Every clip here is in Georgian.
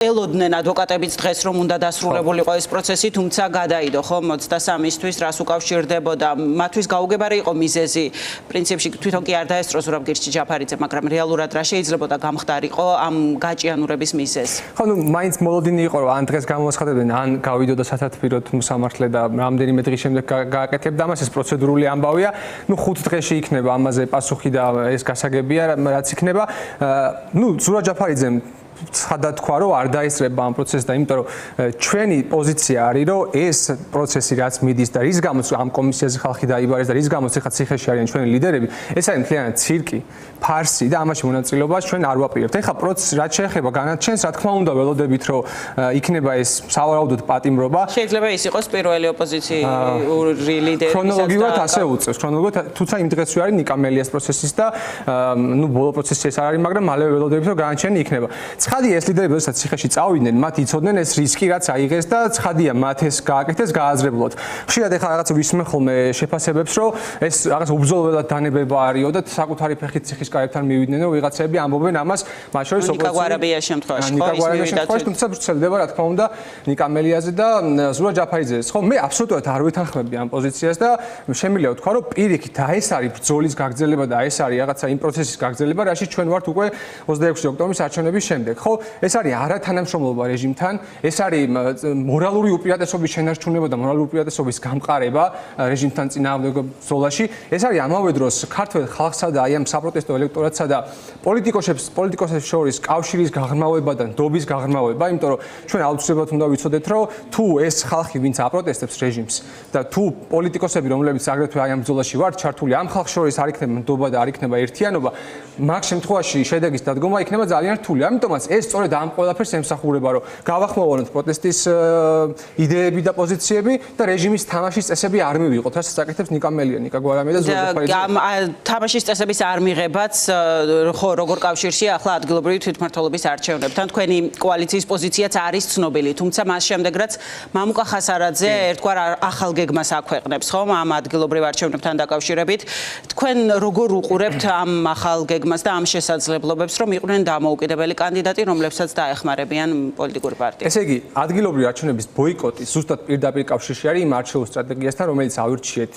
ელოდნენ ადვოკატებიც დღეს რომ უნდა დასრულებულიყო ეს პროცესი, თუმცა გადაიდო ხო 23-ისთვის რას უკავშირდებოდა, მათთვის გაუგებარი იყო მიზეზი. პრინციპში თვითონ კი არ დაესწრო ზურაბ გირჩი ჯაფარიძე, მაგრამ რეალურად რა შეიძლებოდა გამხდარიყო ამ გაჭიანურების მიზეზი. ხო, ნუ მაინც მოლოდინი იყო რომ ან დღეს გამოსხდებდნენ, ან გავიდოდა სათათბიროთ მოსამართლე და რამდენიმე დღის შემდეგ გააკეთებდა ამას, ეს პროცედურული ამბავია. ნუ 5 დღეში იქნება ამაზე პასუხი და ეს გასაგებია, რაც იქნება. ნუ ზურაბ ჯაფარიძემ ცხადად თქვა რომ არ დაესწრება ამ პროცესს და იმიტომ რომ ჩვენი პოზიცია არის რომ ეს პროცესი რაც მიდის და რის გამოც ამ კომისიაზე ხალხი დაიბარეს და რის გამოც ეხლა ციხეში არიან ჩვენი ლიდერები ეს არის მთლიანად ცირკი ფარსი და ამაში მონაწილეობას ჩვენ არ ვაპირებთ. ეხლა პროცესი რაც შეეხება განაჩენს რა თქმა უნდა ველოდებით რომ იქნება ეს სავარაუდოდ პატიმრობა. შეიძლება ის იყოს პირველი ოპოზიციური ლიდერი. ქრონოლოგიურად ასე უწევს. ქრონოლოგიურად თუცა იმ დღეს არის ნიკა მელიას პროცესის და ნუ ბოლო პროცესი ეს არ არის, მაგრამ მალევე ველოდებით რომ განაჩენი იქნება. ცხადია ეს ლიდერები როდესაც ციხეში წავიდნენ, მათ იცოდნენ ეს რისკი რაც აიღეს და ცხადია მათ ეს გააკეთეს გააზრებულად. ხშირად ეხლა რაღაც ვისმენ ხოლმე შეფასებებს, რომ ეს რაღაც უბრძოლველად დანებება არისო და საკუთარი ფეხით ციხის კარებთან მივიდნენ, რომ ვიღაცები ამბობენ ამას, მათ შორის ნიკა გვარაბიას შემთხვევაში, ხო, ის მივიდა. თუმცა ვრცელდება რა თქმა უნდა ნიკა მელიაზე და ზურაბ ჯაფარიძეს. ხო, მე აბსოლუტურად არ ვეთანხმები ამ პოზიციას და შემიძლია ვთქვა, რომ პირიქით და ეს არის ბრძოლის გაგრძელება და ეს არის რაღაცა იმ პროცესის გაგრძელება, რაშიც ჩვენ ვართ უკვე 26 ოქტომბრის არჩევნების შემდეგ. ხო, ეს არის არათანამშრომლობა რეჟიმთან, ეს არის მორალური უპირატესობის შენარჩუნება და მორალური უპირატესობის გამყარება რეჟიმთან წინააღმდეგ ბრძოლაში. ეს არის ამავე დროს ქართველ ხალხსა და აი ამ საპროტესტო ელექტორატსა და პოლიტიკოსებს შორის კავშირის გაღრმავება და ნდობის გაღრმავება, იმიტომ რომ ჩვენ აუცილებლად უნდა ვიცოდეთ, რომ თუ ეს ხალხი, ვინც აპროტესტებს რეჟიმს და თუ პოლიტიკოსები, რომლებიც აგრეთვე აი ამ ბრძოლაში ვართ ჩართული, ამ ხალხს შორის არ იქნება ნდობა და არ იქნება ერთიანობა, მაგ შემთხვევაში შედეგის დადგომა იქნება ძალიან რთული. ამიტომაც ეს სწორედ ამ ყველაფერს ემსახურება, რომ გავახმოვანოთ პროტესტის იდეები და პოზიციები და რეჟიმის თამაშის წესები არ მივიღოთ, რასაც აკეთებს ნიკა მელია, ნიკა გვარამია და ზურაბ ჯაფარიძე. ამ თამაშის წესების არ მიღებაც ხო როგორ კავშირშია ახლა ადგილობრივი თვითმმართველობის არჩევნებთან, თქვენი კოალიციის პოზიციაც არის ცნობილი, თუმცა მას შემდეგ რაც მამუკა ხასარაძე ერთგვარ ახალ გეგმას აქვეყნებს, ხო, ამ ადგილობრივ არჩევნებთან დაკავშირებით, თქვენ როგორ უყურებთ ამ ახალ გეგმას და ამ შესაძლებლობებს, რომ იყვნენ დამოუკიდებელი კანდიდატი, რომლებსაც დაეხმარებიან პოლიტიკური პარტიები. ესე იგი, ადგილობრივი არჩევნების ბოიკოტი ზუსტად პირდაპირ კავშირში არის იმ არჩეულ სტრატეგიასთან, რომელიც ავირჩიეთ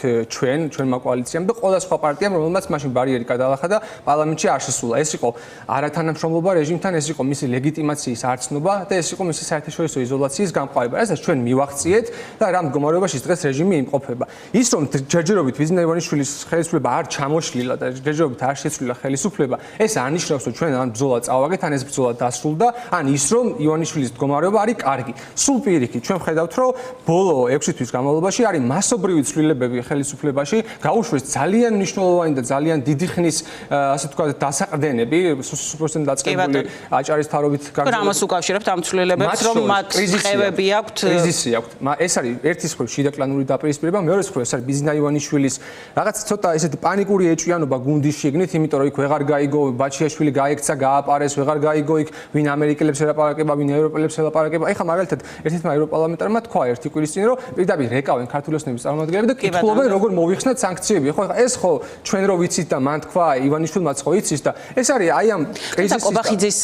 ჩვენმა კოალიციამ და ყველა სხვა პარტიამ, რომელმაც მაშინ ბარიერი გადაალახა და პარლამენტში არ შესულა. ეს იყო არათანამშრომლობა რეჟიმთან, ეს იყო მისი ლეგიტიმაციის არცნობა და ეს იყო მისი საერთაშორისო იზოლაციის გამყარება. რასაც ჩვენ მივახციეთ და რა მდგომარეობაში დღეს რეჟიმი იმყოფება. ის რომ ჯერჯერობით ვიზნა ივანიშვილის ხელისუფლება არ ჩამოშლილა და ჯერჯერობით არ შეცვლილა ხელისუფლება, ეს არ ნიშნავს, რომ ჩვენ ან ბრძოლა წავაგეთ, ან ეს ბრძოლა დასრულდა, ან ის რომ ივანიშვილის მდგომარეობა არის კარგი. სულ პირიქით, ჩვენ ვხედავთ, რომ ბოლო 6 თვის განმავლობაში არის მასობრივი ცვლილებები ხელისუფლებაში, გაუშვეს ძალიან მნიშვნელოვანი და ძალიან დიდი ხნის, ასე ვთქვათ, დასაყრდენები, სუსუპროსთან დაწყებული აჭარის თავრობით გაგრძელებული. რამას უკავშირებთ ამ ცვლილებებს, რომ მათ ყევები აქვთ? კრიზისი აქვთ. ეს არის ერთის მხრივ შიდა კლანური დაპირისპირება, მეორეს მხრივ ეს არის ბიზნა ივანიშვილის რაღაც ცოტა ესეთი პანიკური ეჭვიანობა გუნდის შიგნით, იმიტომ რომ იქ ვეღარ გაიგო, ბაჩიაშვილი გაიქცა, გააპარეს, ვეღარ გაიგო იქ ვინ ამერიკელებს ელაპარაკება, ვინ ევროპელებს ელაპარაკება. ეხლა მაგალითად ერთ-ერთმა ევროპარლამენტარმა თქვა ერთი კვირის წინ, რომ პირდაპირ რეკავენ ქართული ოსნების წარმომადგენლები და კითხულობენ როგორ მოვიხსნათ სანქციები. ხო, ეს ხო ჩვენ რო ვიცით და მან თქვა ივანიშვილმაც ხო იცის და ეს არის აი ამ კრიზისის კობახიძის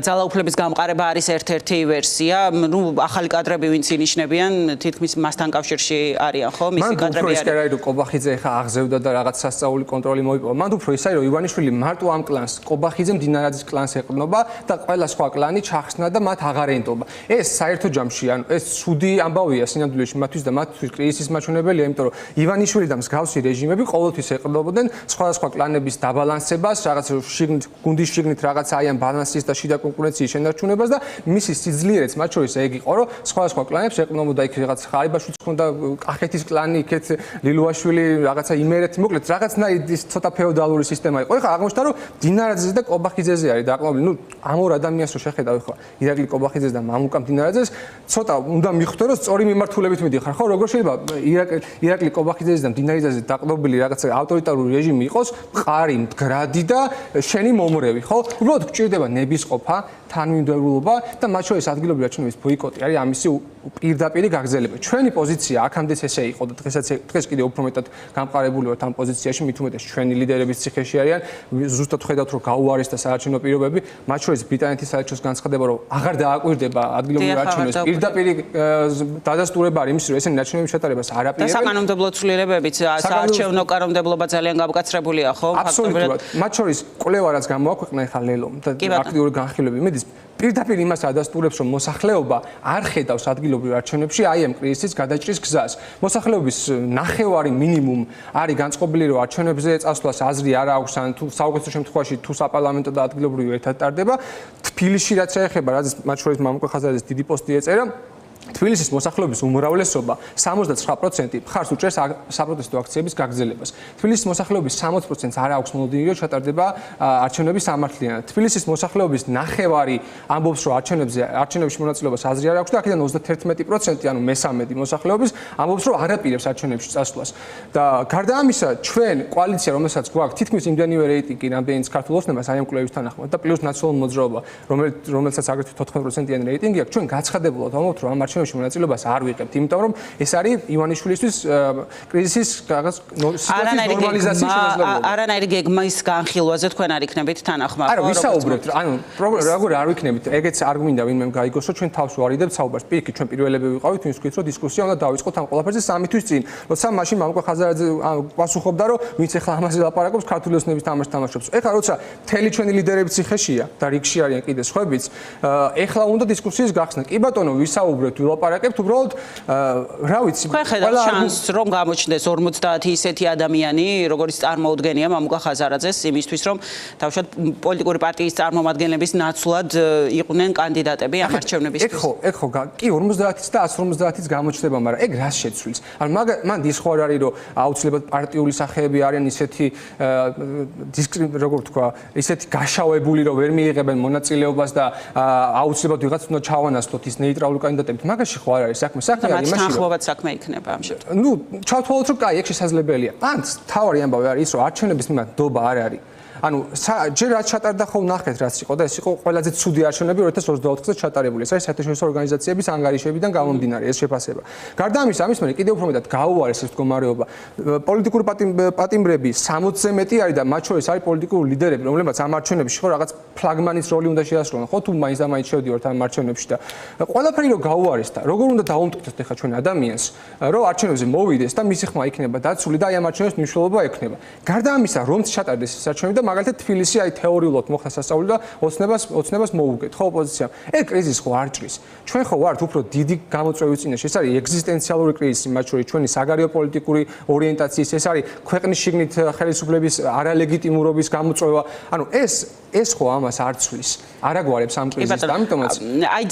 ძალაუფლების გამყარება არის ერთ-ერთი ვერსია. ნუ ახალი კადრები ვინც ინიშნებიან, თითქმის მასთან კავშირში არიან, ხო? მისი კადრები არის. მან რომ კობახიძე ეხა აღზევდა და რაღაც სასწაული კონტროლი მოიპოვა. მან უფრო ის არის რომ ივანიშვილი მარტო ამ კლანს, კობახიძე მდინარაძის კლანს ეყრდნობა და ყველა სხვა კლანი ჩახსნა და მათ აღარ ენტობა. ეს საერთო ჯამში, ანუ ეს ცუდი ამბავია სინამდვილეში მათთვის და მათთვის კრიზისის მაჩვენებელია, იმიტომ რომ ივანიშვილი და მსგავსი რეჟიმები ყოველთვის ეყრდნობოდნენ სხვადასხვა კლანების დაბალანსებას, რაღაც შიგნით, გუნდის შიგნით რაღაც აი ამ ბალანსის და შიდა კონკურენციის შენარჩუნებას და მისი სიძლიერეც მათ შორის ეგ იყო, რომ სხვადასხვა კლანებს ეყრდნობოდა იქ რაღაც ხარიბაშვილიც ხონდა, კახეთის კლანი, იქეთ ლილუაშვილი, რაღაცა იმერეთი, მოკლედ რაღაცნაირი ცოტა ფეოდალური სისტემა იყო. ეხლა აღმოჩნდა რომ დინარაძეზე და კობახიძეზე არის დაყრდნობილი. ნუ ამ ორ ადამიანს რო შეხედავ ეხლა ირაკლი კობახიძეს და მამუკა დინარაძეს, ცოტა უნდა მიხვდე რომ სწორი მიმართულებით მიდიხარ, ხო? როგორ შეიძლება ირაკლი კობახიძეს და დინარაძეზე დაყრდნობილი რაღაცა ავტორიტარული რეჟიმი იყოს, მყარი, მდგრადი და შენი მომრევი, ხო? უბრალოდ გჭირდება ნებისყოფა თანმიმდევრულობა და მათ შორის ადგილობრივი არჩევნების ბოიკოტი არის ამისი პირდაპირი გაგრძელება. ჩვენი პოზიცია აქამდეც ესე იყო და დღეს კიდევ უფრო მეტად გამყარებული ვართ ამ პოზიციაში, მით უმეტეს ჩვენი ლიდერების ციხეში არიან. ზუსტად ხედავთ, რომ გაუარესდა საარჩევნო პირობები, მათ შორის ბრიტანეთის საელჩოს განცხადება, რომ აღარ დააკვირდება ადგილობრივი არჩევნების პირდაპირი დადასტურება არის იმის, რომ ესენი არჩევნების ჩატარებას არ აპირებენ. და საკანონმდებლო ცვლილებებიც საარჩევნო კანონმდებლობა ძალიან გამკაცრებულია, ხო? აბსოლუტურად. მათ შორის კვლევა რაც გამოაქვეყნა ახლა ლელომ და აქტიური განხილვები მიდის პირდაპირ იმას ადასტურებს, რომ მოსახლეობა არ ხედავს ადგილობრივ არჩევნებში აი ამ კრიზისის გადაჭრის გზას. მოსახლეობის ნახევარი მინიმუმ არის განწყობილი, რომ არჩევნებზე წასვლას აზრი არ აქვს, ან თუ საუკეთესო შემთხვევაში თუ საპარლამენტო და ადგილობრივი ერთად ტარდება. თბილისში რაც შეეხება, რაც მათ შორის მამუკა ხაზაძეს დიდი პოსტი ეწერა, თბილისის მოსახლეობის უმრავლესობა 79% მხარს უჭერს საპროტესტო აქციების გაგრძელებას. თბილისის მოსახლეობის 60%-ს არ აქვს მოლოდინი, რომ ჩატარდება არჩევნების სამართლიანად. თბილისის მოსახლეობის ნახევარი ამბობს, რომ არჩევნებში მონაწილეობას აზრი არ აქვს და აქედან 31%, ანუ მესამედი მოსახლეობის ამბობს, რომ არაპირებს არჩევნებში წასვლას. და გარდა ამისა, ჩვენ კოალიცია, რომელსაც გვაქვს, თითქმის იმდენივე რეიტინგი, რამდენიც ქართულ ოცნებას აი ამ კვლევის თანახმად და პლუს ნაციონალური მოძრაობა, რომელსაც აგრეთვე 14%-იანი რეიტინგი აქვს, ჩვენ გაცხადებულად ვამბობთ, რომ ამ არჩევნებში მონაწილეობას არ ვიღებთ, იმიტომ რომ ეს არის ივანიშვილისთვის კრიზისის სიტუაციის ნორმალიზაციის შესაძლებლობა. არანაირი გეგმის განხილვაზე თქვენ არ იქნებით თანახმა. არა, ვისაუბრებთ, ანუ როგორ არ ვიქნებით, ეგეც არ გვინდა ვინმე გაიგოს, რომ ჩვენ თავს ვარიდებთ საუბარს. პირიქით, ჩვენ პირველები ვიყავით, ვინც გვით, რომ დისკუსია უნდა დავიწყოთ ამ ყველაფერზე 3 თვის წინ. როცა მაშინ მამუკა ხაზარაძე პასუხობდა, რომ ვინც ახლა ამაზე ლაპარაკობს, ქართული ოცნების თამაშს თამაშობს. ეხლა როცა მთელი ჩვენი ლიდერები ციხეშია და რიგში არიან კიდე სხვაებიც, ეხლა უნდა დისკუსიის გახსნა. კი ბატონო, ვისაუბრებთ, ვილაპარაკებთ, უბრალოდ რა ვიცი, თქვენ ხედავთ შანსს, რომ გამოჩნდეს 50 ისეთი ადამიანი, როგორც წარმოუდგენია მამუკა ხაზარაძეს იმისთვის, რომ თავშად პოლიტიკური პარტიის წარმომადგენლების ნაცვლად იყვნენ კანდიდატები ამ არჩევნებისთვის. ეგ ხო, კი 50-იც და 150-იც გამოჩნდება, მაგრამ ეგ რას შეცვლის? ანუ მან ის ხო არ არის, რომ აუცილებლად პარტიული სახეები არიან ისეთი როგორ თქვა, ისეთი გაშავებული, რომ ვერ მიიღებენ მონაწილეობას და აუცილებლად ვიღაც უნდა ჩავანაცვლოთ ის ნეიტრალური კანდიდატებით. მაგაში ხო არ არის საქმე. საქმე არის იმაში, რომ თანხმობაც საქმე იქნება ამ შემთხვევაში. ნუ ჩავთვალოთ, რომ კაი, ეგ შესაძლებელია. ან თავარი ამბავი არის ის, რომ არჩევნების მიმართ დობა არ არის. ანუ ჯერ რაც ჩატარდა ხო ნახეთ რაც იყო და ეს იყო ყველაზე ცუდი არჩევნები 2024 წელს ჩატარებული. ეს არის საერთაშორისო ორგანიზაციების ანგარიშებიდან გამომდინარე ეს შეფასება. გარდა ამისა, ამის მერე კიდევ უფრო მეტად გაუარეს ეს მდგომარეობა. პოლიტიკური პატიმრები 60-ზე მეტი არის და მათ შორის არის პოლიტიკური ლიდერები, რომლებიც ამ არჩევნებში ხო რაღაც ფლაგმანის როლი უნდა შეასრულონ. ხო თუ მაინც და მაინც შევდივართ ამ არჩევნებში და ყველაფერი რო გაუარეს და როგორ უნდა დაუმტკიცოთ ახლა ჩვენ ადამიანს, რომ არჩევნებზე მოვიდეს და მისი ხმა იქნება დაცული და აი ამ არჩევნებს მნიშვნელობა ექნება. გარდა ამისა, რომც ჩატარდეს ეს არჩევნები და მაგალითად თბილისში აი თეორიულად მოხდა სასწაული და ოცნებას მოუგეთ ხო ოპოზიციამ. ეგ კრიზისი ხო არ ჭრის. ჩვენ ხო ვართ უფრო დიდი გამოწვევის წინაშე. ეს არის ეგზისტენციალური კრიზისი, მათ შორის ჩვენი საგარეო პოლიტიკური ორიენტაციის, ეს არის ქვეყნის შიგნით ხელისუფლების არალეგიტიმურობის გამოწვევა. ანუ ეს ხო ამას არ ცვლის. არ აგვარებს ამ კრიზისს და ამიტომაც აი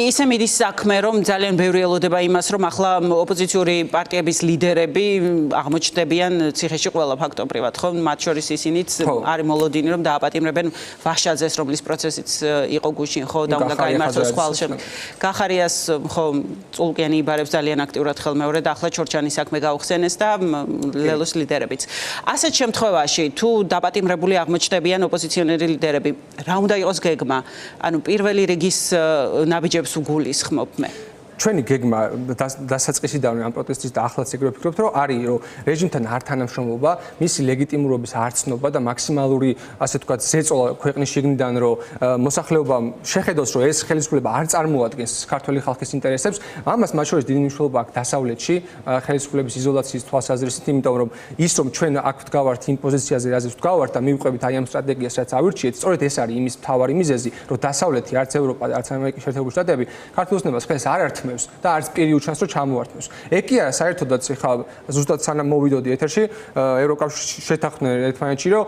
ისე მიდის საქმე, რომ ძალიან ბევრი ელოდება იმას, რომ ახლა ოპოზიციური პარტიების ლიდერები აღმოჩნდებიან ციხეში ყველა ფაქტობრივად, ხო? მათ შორის ისინიც არის მოლოდინი, რომ დააპატიმრებენ ვაშაძეს, რომლის პროცესიც იყო გუშინ, ხო, და უნდა გაიმართოს ხვალ შემდგომ. გახარიას ხო წულკიანი იბარებს ძალიან აქტიურად ხელმეორე და ახლა ჩორჩანის საქმე გაუხსენეს და ლელოს ლიდერებიც. ასეთ შემთხვევაში თუ დააპატიმრებული აღმოჩნდებიან ოპოზიციონერი ლიდერები, რა უნდა იყოს გეგმა? ანუ პირველი რიგის ნაბიჯებს უგულისხმობ მე. ჩვენი გეგმა დასაწყისიდანვე ამ პროტესტის და ახლაც ეგრე ვფიქრობთ, რომ არის რომ რეჟიმთან არ თანამშრომლობა, მისი ლეგიტიმურობის არცნობა და მაქსიმალური, ასე ვთქვათ, ზეწოლა ქვეყნის შიგნიდან, რომ მოსახლეობამ შეხედოს, რომ ეს ხელისუფლება არ წარმოადგენს ქართული ხალხის ინტერესებს, ამას მათ შორის დიდი მნიშვნელობა აქვს დასავლეთში ხელისუფლების იზოლაციის თვალსაზრისით, იმიტომ რომ ის რომ ჩვენ აქ ვდგავართ იმ პოზიციაზე, რაზეც ვდგავართ და მივყვებით აი ამ სტრატეგიას, რაც ავირჩიეთ, სწორედ ეს არის იმის მთავარი მიზეზი, რომ დასავლეთი, არც ევროპა, არც ამერიკის შეერთებული შტატები ქართულ ოცნებას ხელს არ ართმევს და არც პირი უჩანს რომ ჩამოართმევს. ეგ კი არა საერთოდაც ხა ზუსტად სანამ მოვიდოდი ეთერში ევროკავშირში შეთანხმდნენ ერთმანეთში რომ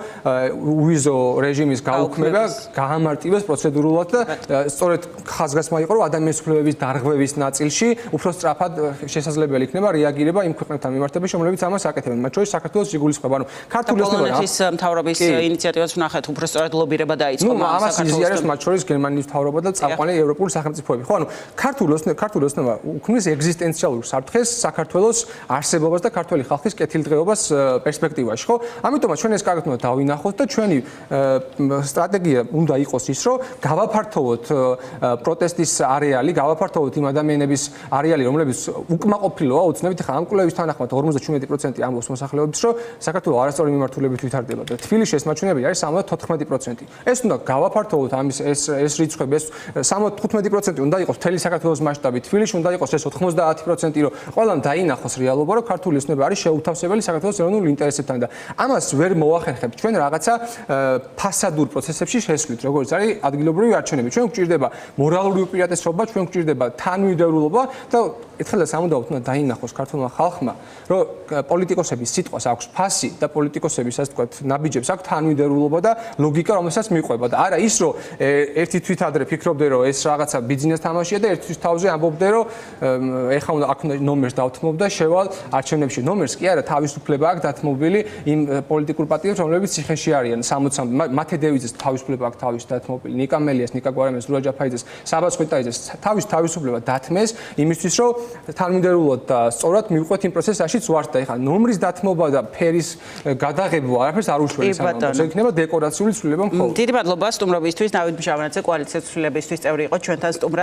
უვიზო რეჟიმის გაუქმება გაამარტივეს პროცედურულად და სწორედ ხაზგასმა იყო რომ ადამიანის უფლებების დარღვევის ნაწილში უფრო სწრაფად შესაძლებელი იქნება რეაგირება იმ ქვეყნებთან მიმართებაში რომლებიც ამას აკეთებენ. მათ შორის საქართველოს იგულისხმება. ანუ ქართული ოცნება პოლონეთის მთავრობის ინიციატივას ვნახეთ უფრო სწორად ლობირება დაიწყო ამას იზიარებს მათ შორის გერმანიის მთავრობა და წამყვანი ევროპული სახელმწიფოები. ხო ანუ ქართული ოცნება უქმნის ეგზისტენციალურ საფრთხეს საქართველოს არსებობას და ქართული ხალხის კეთილდღეობას პერსპექტივაში, ხო? ამიტომაც ჩვენ ეს კარგად უნდა დავინახოთ და ჩვენი სტრატეგია უნდა იყოს ის, რომ გავაფართოვოთ პროტესტის არეალი, გავაფართოვოთ იმ ადამიანების არეალი, რომლებიც უკმაყოფილოა ოცნებით. ხა ამ კვლევის თანახმად 57% ამბობს მოსახლეობის, რომ საქართველოს არასწორი მიმართულებით ვითარდება და თბილისში ეს მაჩვენებელი არის 74%. ეს უნდა გავაფართოვოთ ამის ეს რიცხვები, ეს 75% უნდა იყოს მთელი საქართველოს მასშტაბით, თბილისში უნდა იყოს ეს 90%, რომ ყველამ დაინახოს რეალობა, რომ ქართული ოცნება არის შეუთავსებელი საქართველოს ეროვნულ ინტერესებთან და ამას ვერ მოახერხებთ ჩვენ რაღაცა ფასადურ პროცესებში შესვლით, როგორც არის ადგილობრივი არჩევნები. ჩვენ გვჭირდება მორალური უპირატესობა, ჩვენ გვჭირდება თანმიმდევრულობა და ერთხელ სამუდაოდ უნდა დაინახოს ქართულმა ხალხმა, რომ პოლიტიკოსების სიტყვას აქვს ფასი და პოლიტიკოსების ასე ვთქვათ ნაბიჯებს აქვს თანმიმდევრულობა და ლოგიკა, რომელსაც მიყვება და არა ის, რომ ერთი თვით ადრე ფიქრობდე, რომ ეს რაღაცა ბიზნეს თამაშია და ერთის თავზე ამბობდე, რომ ეხლა უნდა აქ უნდა ნომერს დავთმობ და შევალ არჩევნებში. ნომერს კი არა, თავისუფლება აქვს დათმობილი იმ პოლიტიკურ პარტიებს, რომლებიც ციხეში არიან 60. მათე დევიზის თავისუფლება აქვს თავის დათმობილი. ნიკა მელიას, ნიკა გვარამეს, ზურაბ ჯაფაიძეს, საბას ხვიტაიძეს თავისუფლება დათმეს იმისთვის, რომ თანმიმდევრულად და სწორად მივყვეთ იმ პროცესაშიც ვართ და ეხლა ნომრის დათმობა და ფერის გადაღება არაფერს არ უშველებს ამ ამბავს. ეს იქნება დეკორაციული ცვლილება მხოლოდ. დიდი მადლობა სტუმრობისთვის. დავით ბჟავანაძე კოალიციას ცვლილებისთვის წევრი იყო ჩვენთან სტუმრად.